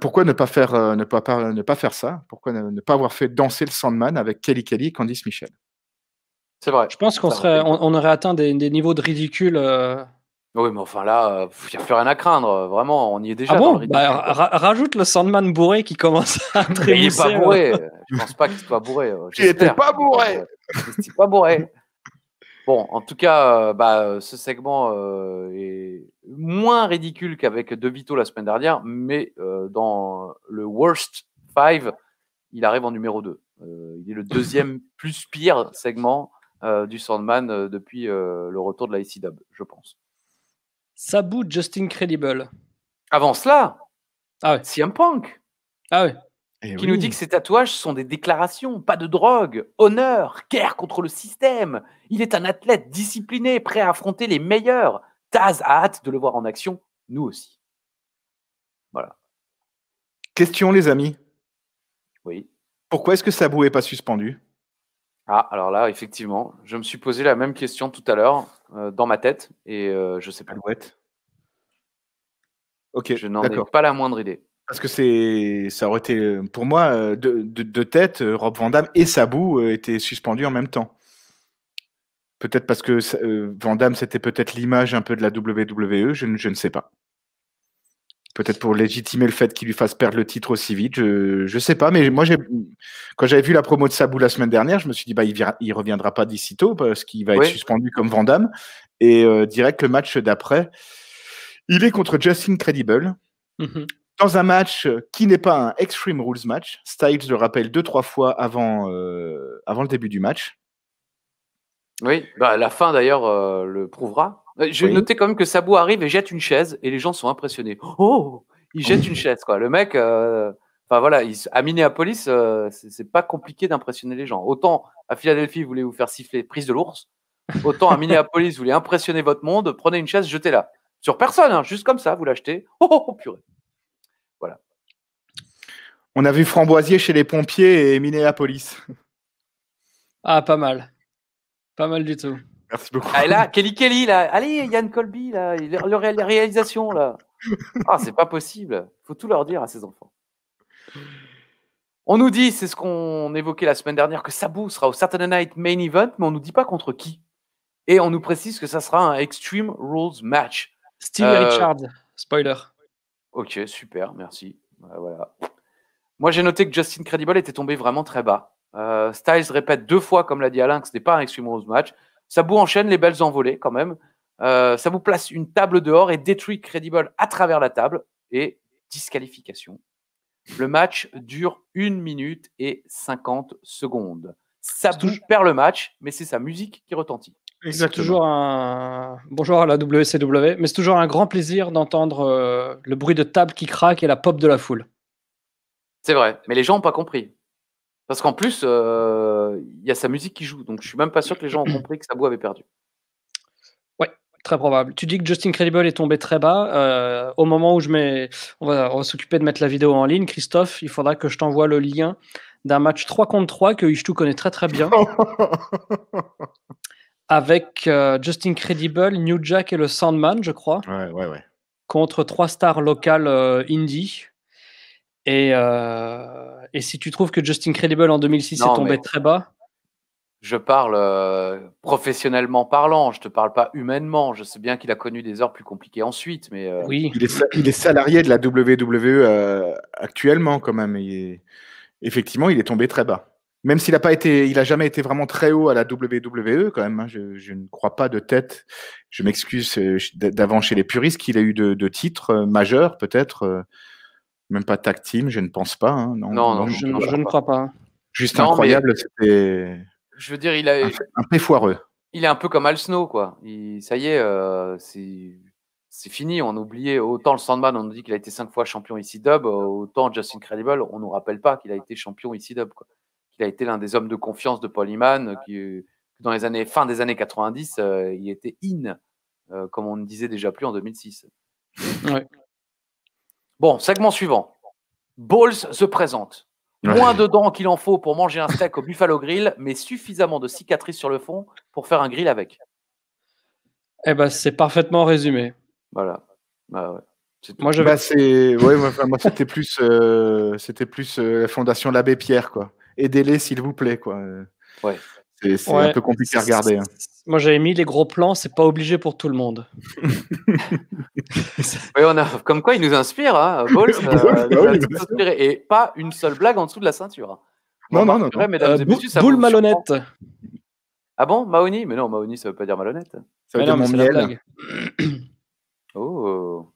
pourquoi ne pas faire ça? Pourquoi ne pas avoir fait danser le Sandman avec Kelly et Candice Michel? C'est vrai. Je pense qu'on aurait atteint des niveaux de ridicule. Oui, mais enfin là, il n'y a plus rien à craindre. Vraiment, on y est déjà. Ah dans bon, le ridicule. Rajoute le Sandman bourré qui commence à trémousser. Il n'est pas bourré. Je pense pas qu'il soit bourré. Il n'était pas bourré. Il pas bourré. Bon, en tout cas, ce segment est moins ridicule qu'avec De Vito la semaine dernière, mais dans le Worst 5, il arrive en numéro 2. Il est le deuxième plus pire segment du Sandman depuis le retour de la ECW, je pense. Sabu Just Incredible. Avant cela, Ah ouais. CM Punk. Ah ouais. qui nous dit que ces tatouages sont des déclarations, pas de drogue, honneur, guerre contre le système. Il est un athlète discipliné, prêt à affronter les meilleurs. Taz a hâte de le voir en action, nous aussi. Voilà. Question, les amis. Oui. Pourquoi est-ce que Sabu n'est pas suspendu? Ah, alors là, effectivement, je me suis posé la même question tout à l'heure dans ma tête et je ne sais pas. Alouette. Ok, je n'en ai pas la moindre idée. Parce que ça aurait été, pour moi, de tête, Rob Van Dam et Sabu étaient suspendus en même temps. Peut-être parce que Van Dam, c'était peut-être l'image un peu de la WWE, je ne sais pas. Peut-être pour légitimer le fait qu'il lui fasse perdre le titre aussi vite, je ne sais pas. Mais moi, quand j'avais vu la promo de Sabu la semaine dernière, je me suis dit, il reviendra pas d'ici tôt parce qu'il va être suspendu comme Van Dam. Et direct, le match d'après, il est contre Justin Credible. Dans un match qui n'est pas un Extreme Rules match. Styles le rappelle 2-3 fois avant le début du match. Oui, la fin d'ailleurs le prouvera. J'ai noté quand même que Sabu arrive et jette une chaise et les gens sont impressionnés. Oh, il jette une chaise, quoi. Le mec, voilà, à Minneapolis, c'est pas compliqué d'impressionner les gens. Autant à Philadelphie, vous voulez vous faire siffler prise de l'ours. Autant à Minneapolis, vous voulez impressionner votre monde, prenez une chaise, jetez-la. Sur personne, hein, juste comme ça, vous l'achetez. Oh, purée. Voilà. On a vu Framboisier chez les pompiers et Minneapolis. Ah, pas mal. Pas mal du tout. Merci beaucoup. Ah, et là, Kelly, là. Allez, Yann Colby, là. Les réalisations, là. Ah, c'est pas possible. Il faut tout leur dire à ces enfants. On nous dit, c'est ce qu'on évoquait la semaine dernière, que Sabu sera au Saturday Night Main Event, mais on nous dit pas contre qui. Et on nous précise que ça sera un Extreme Rules match. Steve Richards, spoiler. Ok, super, merci. Voilà. Moi, j'ai noté que Justin Credible était tombé vraiment très bas. Styles répète 2 fois, comme l'a dit Alain, que ce n'est pas un Extreme Rules match. Sabu enchaîne les belles envolées quand même. Sabu place une table dehors et détruit Credible à travers la table. Et disqualification. Le match dure 1 minute et 50 secondes. Sabu perd le match, mais c'est sa musique qui retentit. C'est toujours bonjour à la WCW, mais c'est toujours un grand plaisir d'entendre le bruit de table qui craque et la pop de la foule. C'est vrai, mais les gens n'ont pas compris. Parce qu'en plus, il y a sa musique qui joue. Donc, je suis même pas sûr que les gens ont compris que Sabu avait perdu. Ouais, très probable. Tu dis que Justin Credible est tombé très bas. Au moment où on va s'occuper de mettre la vidéo en ligne, Christophe, il faudra que je t'envoie le lien d'un match 3 contre 3 que Ishtu connaît très très bien. Avec Justin Credible, New Jack et le Sandman, je crois. Ouais. Contre 3 stars locales indie. Et si tu trouves que Justin Credible en 2006 est tombé très bas. Je parle professionnellement parlant, je te parle pas humainement. Je sais bien qu'il a connu des heures plus compliquées ensuite, mais oui. Il est salarié de la WWE actuellement quand même. Effectivement, il est tombé très bas. Même s'il a jamais été vraiment très haut à la WWE quand même. Hein. Je ne crois pas de tête. Je m'excuse d'avant chez les puristes qu'il a eu de titres majeurs peut-être. Même pas tag team, je ne pense pas. Hein. Non, je ne crois pas. Juste incroyable, c'était. Je veux dire, un peu foireux. Il est un peu comme Al Snow, quoi. Ça y est, c'est fini. On a oublié. Autant le Sandman, on nous dit qu'il a été 5 fois champion ECW, autant Justin Credible, on nous rappelle pas qu'il a été champion ECW, quoi. Qu'il a été l'un des hommes de confiance de Paul Heyman, qui dans les fin des années 90, il était comme on ne disait déjà plus en 2006. Ouais. Bon, segment suivant. Balls se présente. Moins de dents qu'il en faut pour manger un steak au Buffalo Grill, mais suffisamment de cicatrices sur le fond pour faire un grill avec. Eh ben, c'est parfaitement résumé. Voilà. Bah, ouais. Moi, c'était plus la Fondation l'Abbé Pierre, quoi. Aidez-les, s'il vous plaît, quoi. Ouais. C'est un peu compliqué à regarder. Hein. Moi, j'avais mis les gros plans, c'est pas obligé pour tout le monde. Oui, comme quoi il nous inspire, hein. Balls, et pas une seule blague en dessous de la ceinture. Non. Mesdames et messieurs, boule malhonnête. Ah bon, Mahoney? Mais non, Mahoney, ça veut pas dire malhonnête. Ça veut dire mon miel. Oh.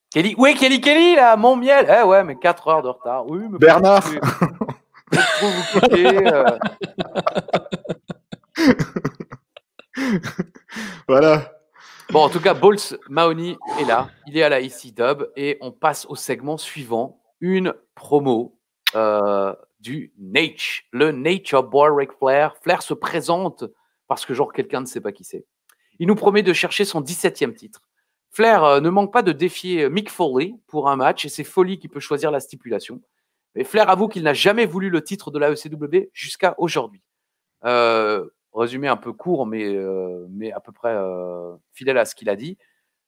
Kelly, oui, Kelly, là, mon miel. Eh ouais, mais 4 heures de retard. Oui, mais Bernard. vous quitter. Voilà. Bon, en tout cas, Balls Mahoney est là. Il est à la ECW et on passe au segment suivant. Une promo du Nate, le Nature Boy Ric Flair. Flair se présente parce que genre quelqu'un ne sait pas qui c'est. Il nous promet de chercher son 17e titre. Flair ne manque pas de défier Mick Foley pour un match et c'est Foley qui peut choisir la stipulation. Mais Flair avoue qu'il n'a jamais voulu le titre de la ECW jusqu'à aujourd'hui. Résumé un peu court, mais à peu près fidèle à ce qu'il a dit.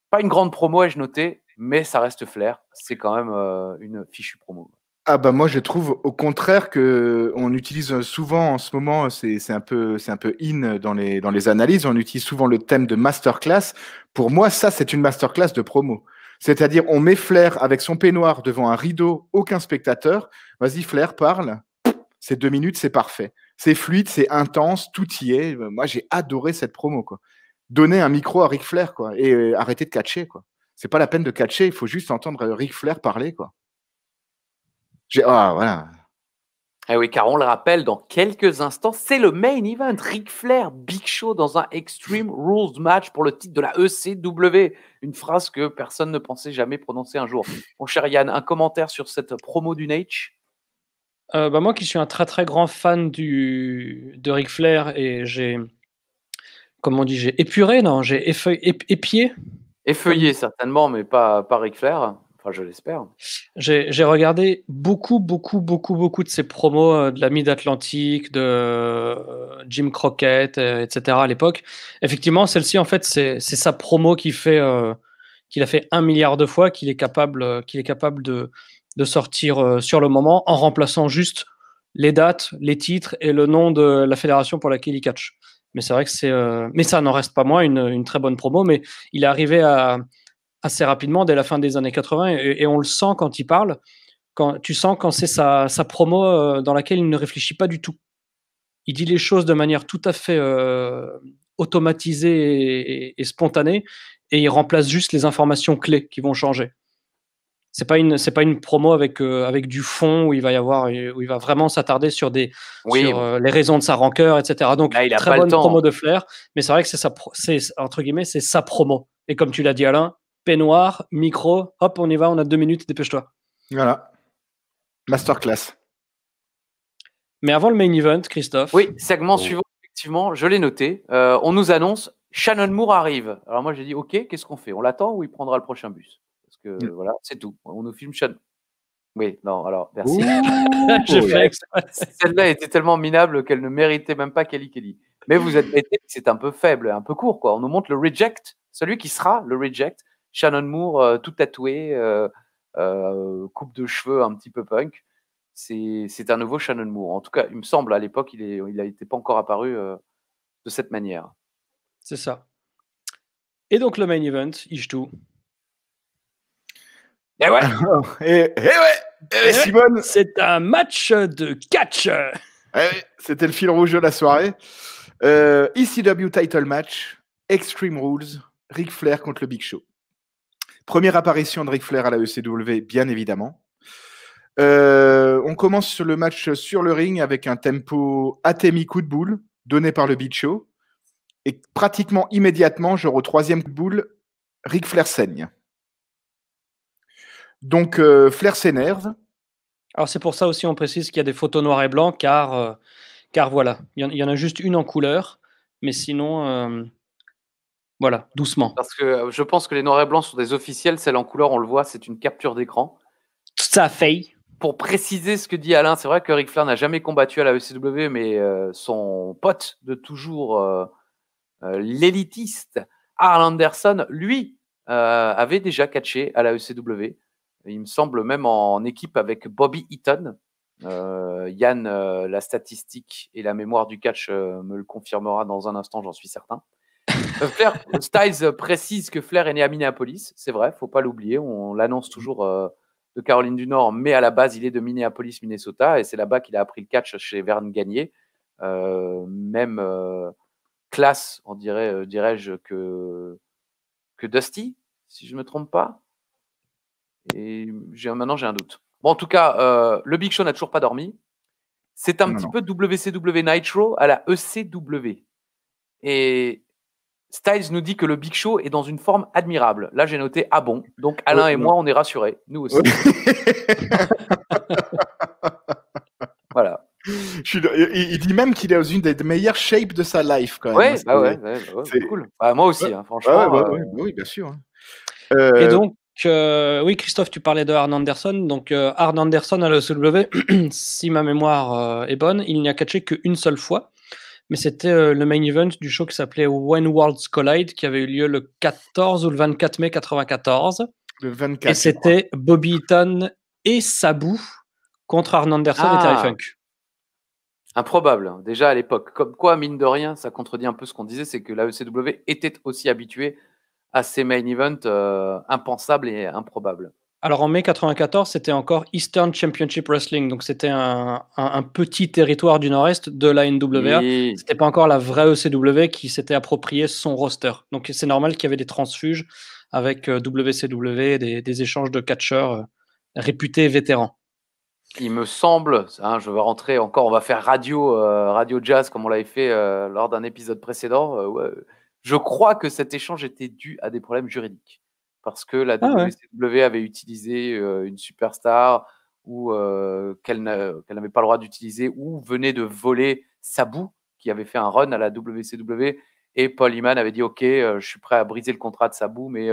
Pas une grande promo, ai-je noté, mais ça reste Flair. C'est quand même une fichue promo. Ah bah moi je trouve au contraire que on utilise souvent en ce moment, c'est un peu in dans les analyses, on utilise souvent le thème de masterclass. Pour moi ça c'est une masterclass de promo. C'est-à-dire on met Flair avec son peignoir devant un rideau, aucun spectateur. Vas-y Flair, parle. C'est 2 minutes, c'est parfait. C'est fluide, c'est intense, tout y est. Moi j'ai adoré cette promo quoi. Donner un micro à Ric Flair quoi et arrêter de catcher quoi. C'est pas la peine de catcher, il faut juste entendre Ric Flair parler quoi. Voilà. Eh oui, car on le rappelle, dans quelques instants, c'est le main event. Ric Flair, Big Show dans un Extreme Rules match pour le titre de la ECW. Une phrase que personne ne pensait jamais prononcer un jour. Mon cher Yann, un commentaire sur cette promo du Nate? Moi qui suis un très très grand fan de Ric Flair et j'ai épuré, non, j'ai épié. Effeuillé certainement, mais pas Ric Flair. Enfin, je l'espère. J'ai regardé beaucoup de ces promos de la Mid-Atlantique, de Jim Crockett, etc. à l'époque. Effectivement, celle-ci, en fait, c'est sa promo qu'il a fait 1 milliard de fois, qu'il est capable de sortir sur le moment en remplaçant juste les dates, les titres et le nom de la fédération pour laquelle il catch. Mais c'est vrai que mais ça n'en reste pas moins une très bonne promo. Mais il est arrivé assez rapidement dès la fin des années 80 et on le sent quand il parle. Tu sens quand c'est sa promo dans laquelle il ne réfléchit pas du tout. Il dit les choses de manière tout à fait automatisée et spontanée et il remplace juste les informations clés qui vont changer. C'est pas une promo avec du fond où il va vraiment s'attarder sur les raisons de sa rancœur, etc. Donc là, très bonne promo de Flair, mais c'est vrai que c'est entre guillemets c'est sa promo. Et comme tu l'as dit Alain, peignoir, micro, hop on y va, on a 2 minutes, dépêche-toi. Voilà, masterclass. Mais avant le main event, Christophe. Oui, segment suivant, effectivement, je l'ai noté. On nous annonce Shannon Moore arrive. Alors moi j'ai dit ok, qu'est-ce qu'on fait? On l'attend ou il prendra le prochain bus? Parce que voilà, c'est tout. On nous filme Shannon. Oui, non, alors merci. Celle-là était tellement minable qu'elle ne méritait même pas Kelly. Mais vous admettez que c'est un peu faible, un peu court, quoi. On nous montre le reject, celui qui sera le reject. Shannon Moore, tout tatoué, coupe de cheveux un petit peu punk. C'est un nouveau Shannon Moore. En tout cas, il me semble, à l'époque, il n'était pas encore apparu de cette manière. C'est ça. Et donc, le main event, Ishtu. Et ouais. Simone. C'est un match de catch. C'était le fil rouge de la soirée. ECW title match, Extreme Rules, Ric Flair contre le Big Show. Première apparition de Ric Flair à la ECW, bien évidemment. On commence le match sur le ring avec un tempo Atemi coup de boule donné par le Big Show. Et pratiquement immédiatement, genre au 3e coup de boule, Ric Flair saigne. Donc, Flair s'énerve. Alors, c'est pour ça aussi, on précise qu'il y a des photos noir et blanc, car voilà, il y en a juste une en couleur, mais sinon, voilà, doucement. Parce que je pense que les noirs et blancs sont des officiels, celle en couleur, on le voit, c'est une capture d'écran. Tout à fait. Pour préciser ce que dit Alain, c'est vrai que Ric Flair n'a jamais combattu à la ECW, mais son pote de toujours, l'élitiste, Arl Anderson, lui, avait déjà catché à la ECW. Il me semble même en équipe avec Bobby Eaton. Yann, la statistique et la mémoire du catch me le confirmera dans un instant, j'en suis certain. Styles précise que Flair est né à Minneapolis. C'est vrai, faut pas l'oublier. On l'annonce toujours de Caroline du Nord, mais à la base, il est de Minneapolis, Minnesota. Et c'est là-bas qu'il a appris le catch chez Verne Gagne. Même classe, on dirais-je, que Dusty, si je ne me trompe pas. Et maintenant, j'ai un doute. Bon, en tout cas, le Big Show n'a toujours pas dormi. C'est un petit peu WCW Nitro à la ECW. Et Styles nous dit que le Big Show est dans une forme admirable. Là, j'ai noté « Ah bon ?» Donc, Alain et moi, on est rassurés. Nous aussi. Il dit même qu'il est dans une des meilleures shapes de sa life, quand même. Ouais, c'est cool. Bah, moi aussi, franchement. Oui, bien sûr. Et donc, oui, Christophe, tu parlais de Arn Anderson. Donc, Arn Anderson à l'ECW, si ma mémoire est bonne, il n'y a catché qu'une seule fois. Mais c'était le main event du show qui s'appelait When Worlds Collide, qui avait eu lieu le 14 ou le 24 mai 94. Le 24. Et c'était Bobby Eaton et Sabu contre Arn Anderson et Terry Funk. Improbable, déjà à l'époque. Comme quoi, mine de rien, ça contredit un peu ce qu'on disait, c'est que la ECW était aussi habituée à ces main events impensables et improbables. Alors en mai 94, c'était encore Eastern Championship Wrestling, donc c'était un petit territoire du Nord-Est de la NWA. Oui. C'était pas encore la vraie ECW qui s'était approprié son roster. Donc c'est normal qu'il y avait des transfuges avec WCW, des échanges de catcheurs réputés vétérans. Il me semble, je vais rentrer encore, on va faire radio jazz comme on l'avait fait lors d'un épisode précédent. Je crois que cet échange était dû à des problèmes juridiques. Parce que la WCW avait utilisé une superstar ou qu'elle n'avait pas le droit d'utiliser ou venait de voler Sabu, qui avait fait un run à la WCW. Et Paul Heyman avait dit « Ok, je suis prêt à briser le contrat de Sabu, mais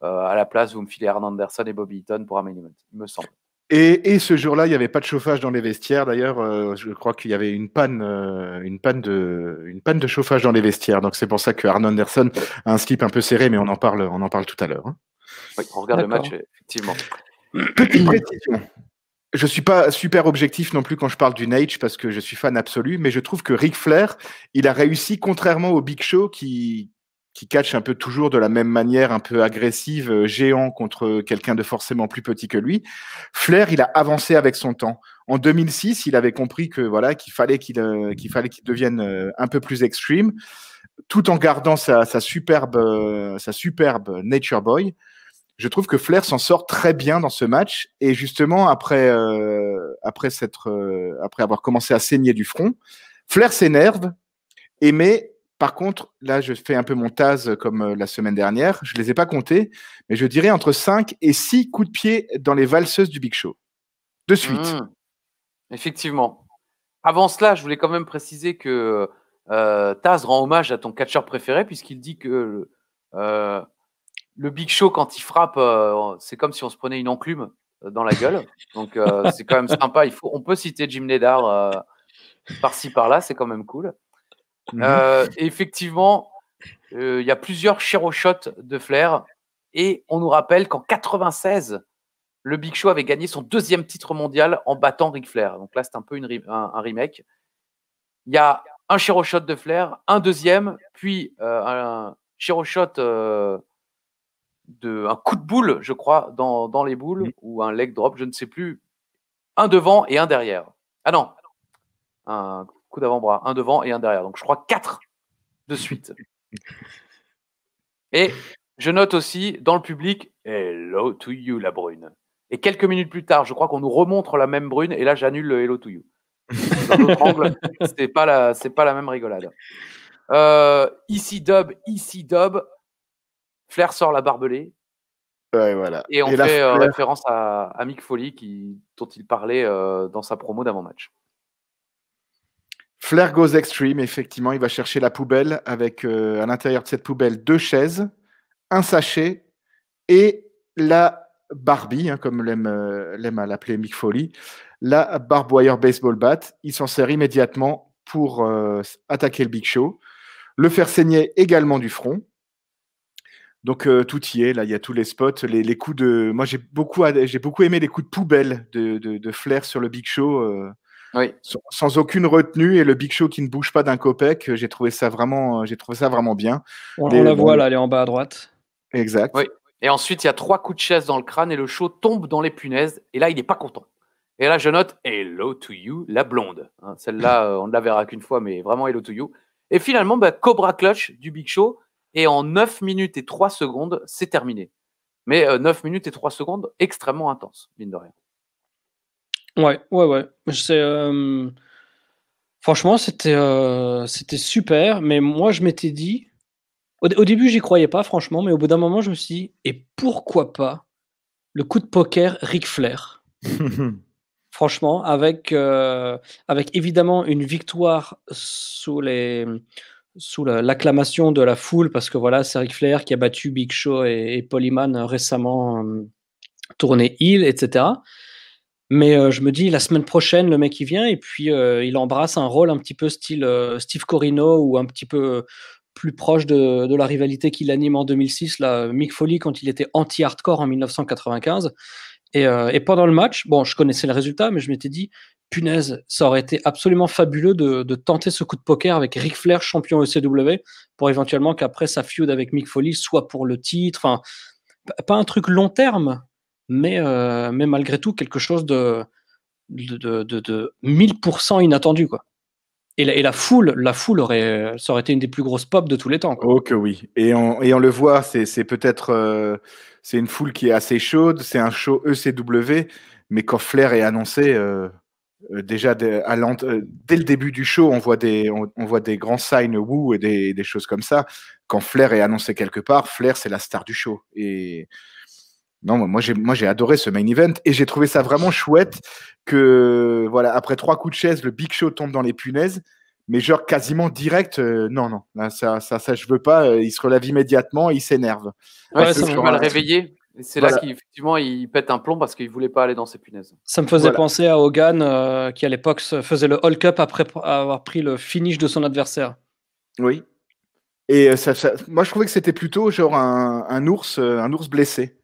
à la place, vous me filez Arn Anderson et Bobby Eaton pour un main event. » Il me semble. Et ce jour-là, il n'y avait pas de chauffage dans les vestiaires. D'ailleurs, je crois qu'il y avait une panne de chauffage dans les vestiaires. Donc c'est pour ça que Arn Anderson a un slip un peu serré, mais on en parle tout à l'heure. Oui, on regarde le match, effectivement. Petite précision. Je ne suis pas super objectif non plus quand je parle du Nage parce que je suis fan absolu, mais je trouve que Ric Flair, il a réussi, contrairement au Big Show qui catch un peu toujours de la même manière, un peu agressive, géant contre quelqu'un de forcément plus petit que lui. Flair, il a avancé avec son temps. En 2006, il avait compris que voilà qu'il fallait qu'il devienne un peu plus extreme, tout en gardant sa superbe Nature Boy. Je trouve que Flair s'en sort très bien dans ce match. Et justement, après avoir commencé à saigner du front, Flair s'énerve. Mais par contre, là, je fais un peu mon Taz comme la semaine dernière. Je ne les ai pas comptés, mais je dirais entre 5 et 6 coups de pied dans les valseuses du Big Show. De suite. Effectivement. Avant cela, je voulais quand même préciser que Taz rend hommage à ton catcheur préféré puisqu'il dit que le Big Show, quand il frappe, c'est comme si on se prenait une enclume dans la gueule. Donc, c'est quand même sympa. On peut citer Jim Neidhart par-ci, par-là. C'est quand même cool. Effectivement, il y a plusieurs shots de Flair. Et on nous rappelle qu'en 96, le Big Show avait gagné son 2e titre mondial en battant Ric Flair. Donc là, c'est un peu un remake. Il y a un shot de Flair, un deuxième, puis un shot un coup de boule, je crois, dans les boules, ou un leg drop, je ne sais plus. Un devant et un derrière. Ah non, un coup d'avant-bras, un devant et un derrière. Donc je crois 4 de suite. Et je note aussi dans le public, hello to you, la brune. Et quelques minutes plus tard, je crois qu'on nous remontre la même brune, et là j'annule le hello to you. Dans l'autre angle, c'est pas la même rigolade. Ici dub, Flair sort la barbelée. Ouais, voilà. Et on fait référence à Mick Foley dont il parlait dans sa promo d'avant-match. Flair goes extreme, effectivement, il va chercher la poubelle avec à l'intérieur de cette poubelle 2 chaises, un sachet et la Barbie, comme l'aime à l'appeler Mick Foley, la barbed wire baseball bat. Il s'en sert immédiatement pour attaquer le Big Show, le faire saigner également du front. Donc tout y est, là il y a tous les spots, les coups de. Moi j'ai beaucoup aimé les coups de poubelle de Flair sur le Big Show, oui. sans aucune retenue, et le Big Show qui ne bouge pas d'un copec. J'ai trouvé ça vraiment bien. On la voit là, elle est en bas à droite. Exact. Oui. Et ensuite il y a 3 coups de chaise dans le crâne et le show tombe dans les punaises. Et là il n'est pas content. Et là je note hello to you, la blonde. Celle-là on ne la verra qu'une fois, mais vraiment hello to you. Et finalement Cobra Clutch du Big Show. Et en 9 minutes et 3 secondes, c'est terminé. Mais 9 minutes et 3 secondes, extrêmement intense, mine de rien. Ouais. Franchement, c'était super. Mais moi, je m'étais dit... Au début, j'y croyais pas, franchement. Mais au bout d'un moment, je me suis dit, et pourquoi pas le coup de poker Ric Flair? Franchement, avec évidemment une victoire sous l'acclamation de la foule, parce que voilà, c'est Ric Flair qui a battu Big Show et Paul Heyman récemment, tourné heel, etc. Mais je me dis, la semaine prochaine, le mec il vient et puis il embrasse un rôle un petit peu style Steve Corino ou un petit peu plus proche de la rivalité qu'il anime en 2006, là, Mick Foley quand il était anti-hardcore en 1995. Et pendant le match, bon, je connaissais le résultat, mais je m'étais dit, punaise, ça aurait été absolument fabuleux de tenter ce coup de poker avec Ric Flair, champion ECW, pour éventuellement qu'après sa feud avec Mick Foley soit pour le titre. Enfin, pas un truc long terme, mais malgré tout, quelque chose de 1000% inattendu, quoi. Et la foule ça aurait été une des plus grosses pop de tous les temps, quoi. Oh que oui. Et on le voit, c'est peut-être c'est une foule qui est assez chaude, c'est un show ECW, mais quand Flair est annoncé, déjà dès le début du show, on voit des grands signs woo et des choses comme ça. Quand Flair est annoncé quelque part, Flair c'est la star du show. Et non, moi j'ai adoré ce main event et j'ai trouvé ça vraiment chouette que voilà, après 3 coups de chaise, le Big Show tombe dans les punaises, mais genre quasiment direct. Non, là, ça je veux pas. Il se relève immédiatement, il s'énerve. Ouais, ça m'a mal réveillé. Et c'est Voilà. là qu'effectivement il pète un plomb parce qu'il voulait pas aller dans ses punaises. Ça me faisait penser à Hogan qui à l'époque faisait le Hulk Up après avoir pris le finish de son adversaire. Oui. Et moi je trouvais que c'était plutôt genre un ours blessé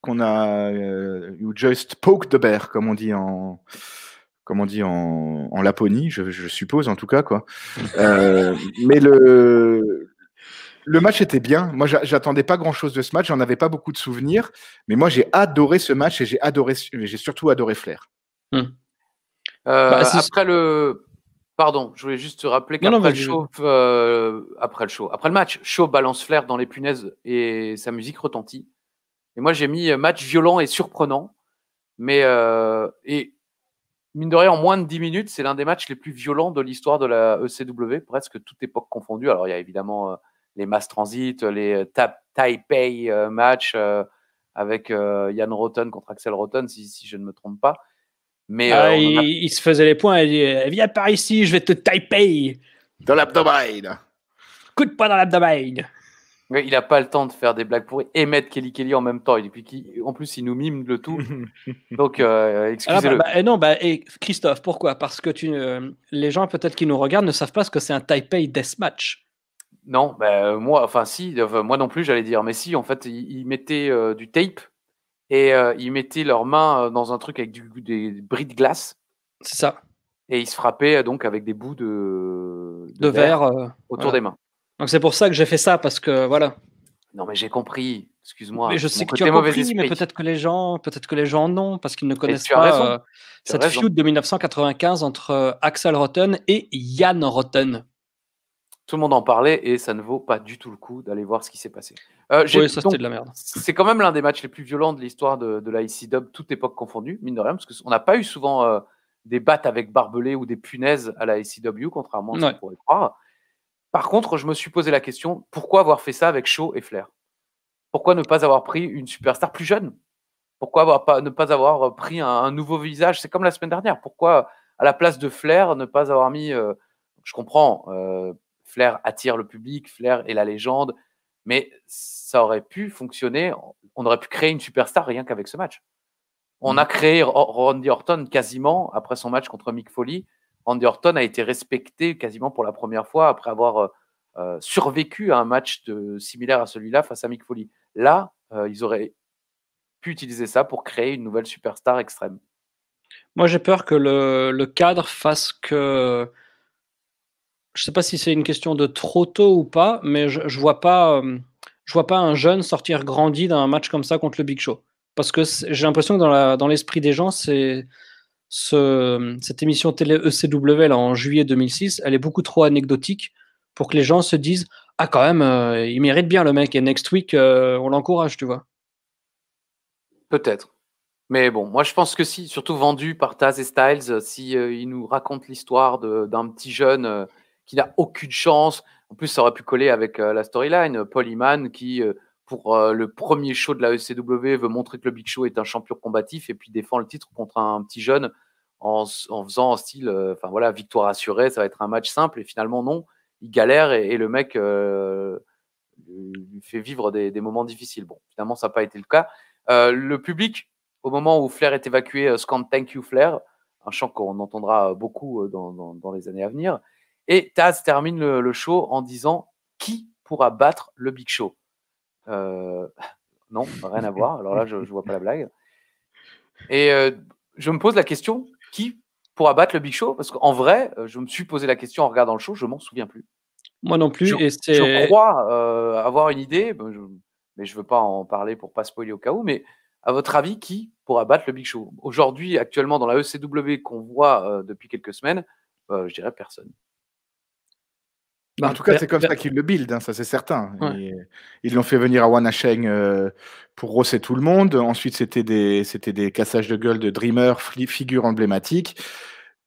qu'on a you just poke the bear comme on dit en Laponie, je suppose en tout cas quoi. Mais le match était bien. Moi, j'attendais pas grand-chose de ce match. J'en avais pas beaucoup de souvenirs, mais moi, j'ai adoré ce match et j'ai surtout adoré Flair. Après pardon, je voulais juste te rappeler qu'après après le match, Shaw balance Flair dans les punaises et sa musique retentit. Et moi, j'ai mis match violent et surprenant, mais et mine de rien, en moins de 10 minutes, c'est l'un des matchs les plus violents de l'histoire de la ECW, presque toute époque confondue. Alors, il y a évidemment les Mass Transit, les Taipei matchs avec Ian Rotten contre Axel Rotten, si je ne me trompe pas. Mais il se faisait les points, il dit viens par ici, je vais te Taipei. Dans l'abdomen. Coup de poing dans l'abdomen. Il n'a pas le temps de faire des blagues pourries et mettre Kelly en même temps. Et puis en plus, il nous mime le tout. Donc, excusez-le. Christophe, pourquoi? Parce que les gens peut-être qui nous regardent ne savent pas ce que c'est un Taipei Deathmatch. Non, moi non plus, j'allais dire. Mais si, en fait, ils mettaient du tape et ils mettaient leurs mains dans un truc avec des bris de glace. C'est ça. Et ils se frappaient donc avec des bouts de verre autour des mains. Donc c'est pour ça que j'ai fait ça, parce que voilà. Non, mais j'ai compris. Excuse-moi. Mais je sais que tu as compris, mais peut-être que les gens non, parce qu'ils ne connaissent pas cette feud de 1995 entre Axel Rotten et Ian Rotten. Tout le monde en parlait et ça ne vaut pas du tout le coup d'aller voir ce qui s'est passé. Oui, ça c'était de la merde. C'est quand même l'un des matchs les plus violents de l'histoire de la ICW, toute époque confondue, mine de rien, parce qu'on n'a pas eu souvent des battes avec barbelés ou des punaises à la ICW, contrairement à ce qu'on pourrait croire. Par contre, je me suis posé la question, pourquoi avoir fait ça avec Shaw et Flair? Pourquoi ne pas avoir pris une superstar plus jeune? Pourquoi ne pas avoir pris un nouveau visage? C'est comme la semaine dernière. Pourquoi, à la place de Flair, ne pas avoir mis... je comprends, Flair attire le public, Flair est la légende, mais ça aurait pu fonctionner. On aurait pu créer une superstar rien qu'avec ce match. On a créé Randy Orton quasiment après son match contre Mick Foley. Randy Orton a été respecté quasiment pour la première fois après avoir survécu à un match similaire à celui-là face à Mick Foley. Là, ils auraient pu utiliser ça pour créer une nouvelle superstar extrême. Moi, j'ai peur que le cadre fasse que... Je ne sais pas si c'est une question de trop tôt ou pas, mais je vois pas un jeune sortir grandi d'un match comme ça contre le Big Show. Parce que j'ai l'impression que dans l'esprit des gens, cette émission télé ECW là, en juillet 2006, elle est beaucoup trop anecdotique pour que les gens se disent « Ah, quand même, il mérite bien le mec, et next week, on l'encourage, tu vois. » Peut-être. Mais bon, moi je pense que si, surtout vendu par Taz et Styles, si ils nous racontent l'histoire d'un petit jeune qui n'a aucune chance, en plus ça aurait pu coller avec la storyline, Paul Heyman qui, pour le premier show de la ECW, veut montrer que le Big Show est un champion combatif et puis défend le titre contre un petit jeune en faisant en style, enfin voilà, victoire assurée, ça va être un match simple. Et finalement, non, il galère et le mec lui fait vivre des moments difficiles. Bon, finalement, ça n'a pas été le cas. Le public, au moment où Flair est évacué, scande Thank You Flair, un chant qu'on entendra beaucoup dans les années à venir. Et Taz termine le show en disant « Qui pourra battre le Big Show ?» Non, rien à voir. Alors là, je ne vois pas la blague. Et je me pose la question, qui pourra battre le Big Show? Parce qu'en vrai, je me suis posé la question en regardant le show, je m'en souviens plus. Moi non plus. Je crois avoir une idée, mais je ne veux pas en parler pour ne pas spoiler au cas où, mais à votre avis, qui pourra battre le Big Show? Aujourd'hui, actuellement, dans la ECW qu'on voit depuis quelques semaines, je dirais personne. En tout cas, c'est comme ça qu'ils le build, hein, ça c'est certain. Ouais. Ils l'ont fait venir à Wanasheng pour rosser tout le monde. Ensuite, c'était des cassages de gueule de Dreamer, figure emblématique.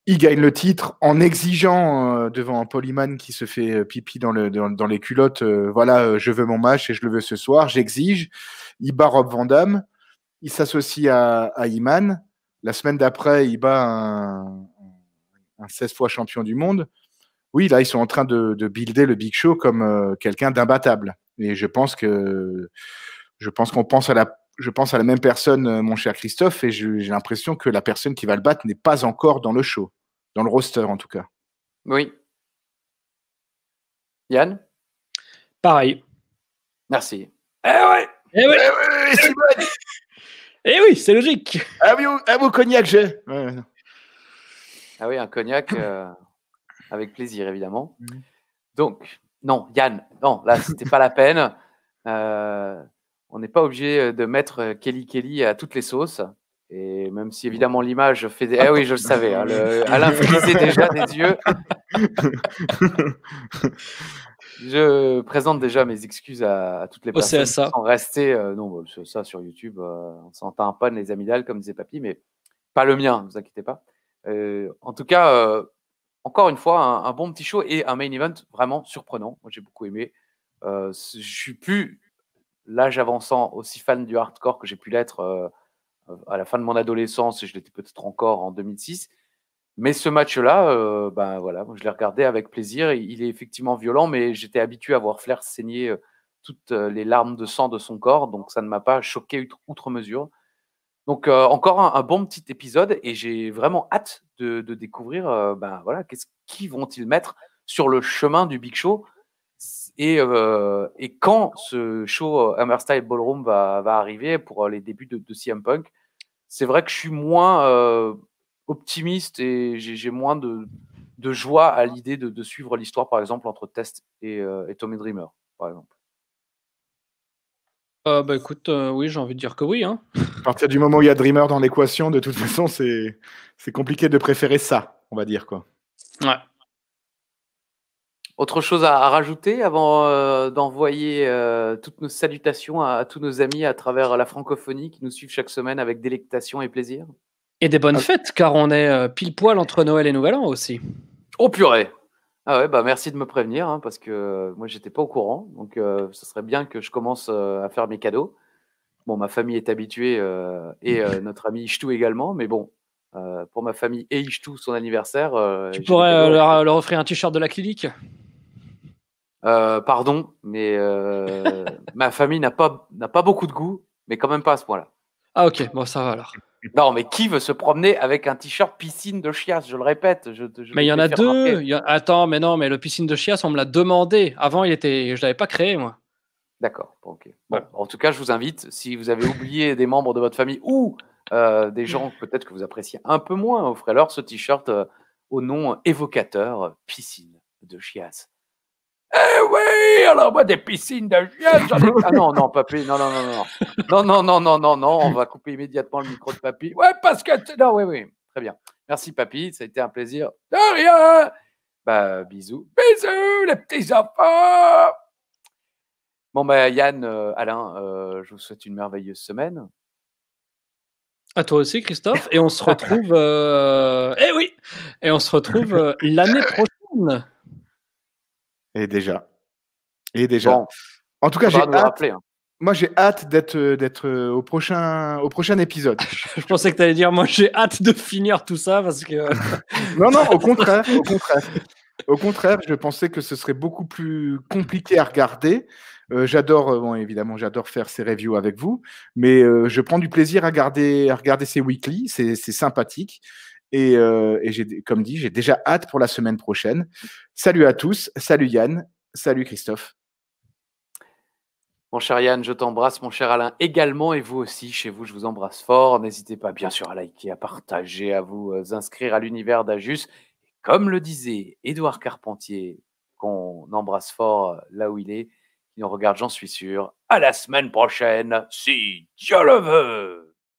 Il gagne le titre en exigeant devant un Polyman qui se fait pipi dans les culottes. Voilà, je veux mon match et je le veux ce soir, j'exige. Il bat Rob Van Dam. Il s'associe à Iman. La semaine d'après, il bat un 16 fois champion du monde. Oui, là, ils sont en train de builder le Big Show comme quelqu'un d'imbattable. Et je pense qu'on pense à la même personne, mon cher Christophe, et j'ai l'impression que la personne qui va le battre n'est pas encore dans le show, dans le roster en tout cas. Oui. Yann? Pareil. Merci. Eh ouais! Eh oui! Simone! Eh oui, c'est logique. Ah oui, cognac, j'ai. Ouais. Ah oui, un cognac. Avec plaisir, évidemment. Donc, non, Yann, non, là, c'était pas la peine. On n'est pas obligé de mettre Kelly à toutes les sauces. Et même si, évidemment, l'image fait des... Eh oui, je le savais. Hein, Alain frisait déjà des yeux. Je présente déjà mes excuses à toutes les personnes qui sont restées. Non, ça, sur YouTube, on s'en tamponne les amygdales, comme disait Papy, mais pas le mien, ne vous inquiétez pas. En tout cas... encore une fois, un bon petit show et un main event vraiment surprenant. Moi, j'ai beaucoup aimé. Je suis plus, l'âge avançant, aussi fan du hardcore que j'ai pu l'être à la fin de mon adolescence, et je l'étais peut-être encore en 2006. Mais ce match-là, ben voilà, je l'ai regardé avec plaisir. Il est effectivement violent, mais j'étais habitué à voir Flair saigner toutes les larmes de sang de son corps, donc ça ne m'a pas choqué outre mesure. Donc, encore un bon petit épisode, et j'ai vraiment hâte de découvrir ben, voilà, qui vont-ils mettre sur le chemin du Big Show, et quand ce show Hammerstyle Ballroom va arriver pour les débuts de CM Punk. C'est vrai que je suis moins optimiste et j'ai moins de joie à l'idée de suivre l'histoire, par exemple, entre Test et Tommy Dreamer, par exemple. Bah écoute, oui, j'ai envie de dire que oui. Hein. À partir du moment où il y a Dreamer dans l'équation, de toute façon, c'est compliqué de préférer ça, on va dire, quoi. Ouais. Autre chose à rajouter avant d'envoyer toutes nos salutations à tous nos amis à travers la francophonie qui nous suivent chaque semaine avec délectation et plaisir? Et des bonnes fêtes, car on est pile poil entre Noël et Nouvel An aussi. Oh purée! Ah ouais, bah merci de me prévenir, hein, parce que moi, j'étais pas au courant. Donc, ce serait bien que je commence à faire mes cadeaux. Bon, ma famille est habituée et notre ami Ishtou également. Mais bon, pour ma famille et Ishtou, son anniversaire... tu pourrais leur offrir un t-shirt de la clinique? Pardon, mais ma famille n'a pas beaucoup de goût, mais quand même pas à ce point-là. Ah ok, bon ça va alors. Non, mais qui veut se promener avec un t-shirt piscine de chiasse? Je le répète. Mais il y en a deux. Attends, mais non, mais le piscine de chiasse, on me l'a demandé. Avant, je l'avais pas créé, moi. D'accord, ok. Bon, en tout cas, je vous invite, si vous avez oublié des membres de votre famille ou des gens peut-être que vous appréciez un peu moins, offrez-leur ce t-shirt au nom évocateur, piscine de chiasse. Eh oui, alors moi des piscines de chiasse, j'en ai... Ah non, papy, non, on va couper immédiatement le micro de papy. Ouais, parce que... Non, oui, très bien. Merci papy, ça a été un plaisir. De rien. Bah, bisous, les petits enfants. Bon, bah, Yann, Alain, je vous souhaite une merveilleuse semaine. À toi aussi, Christophe. Et on se retrouve... Eh oui. Et on se retrouve l'année prochaine. Et déjà. Bon, en tout cas, j'ai hâte. Rappeler, hein. Moi, j'ai hâte d'être au prochain épisode. Je pensais que tu allais dire, moi j'ai hâte de finir tout ça parce que. Non, au contraire. Au contraire, je pensais que ce serait beaucoup plus compliqué à regarder. Bon, évidemment, j'adore faire ces reviews avec vous, mais je prends du plaisir à regarder ces weekly. C'est sympathique. Et comme dit, j'ai déjà hâte pour la semaine prochaine. Salut à tous. Salut Yann. Salut Christophe. Mon cher Yann, je t'embrasse, mon cher Alain également, et vous aussi, chez vous, je vous embrasse fort. N'hésitez pas, bien sûr, à liker, à partager, à vous inscrire à l'univers d'Ajus. Comme le disait Édouard Carpentier, qu'on embrasse fort là où il est, il nous regarde, j'en suis sûr. À la semaine prochaine, si Dieu le veut.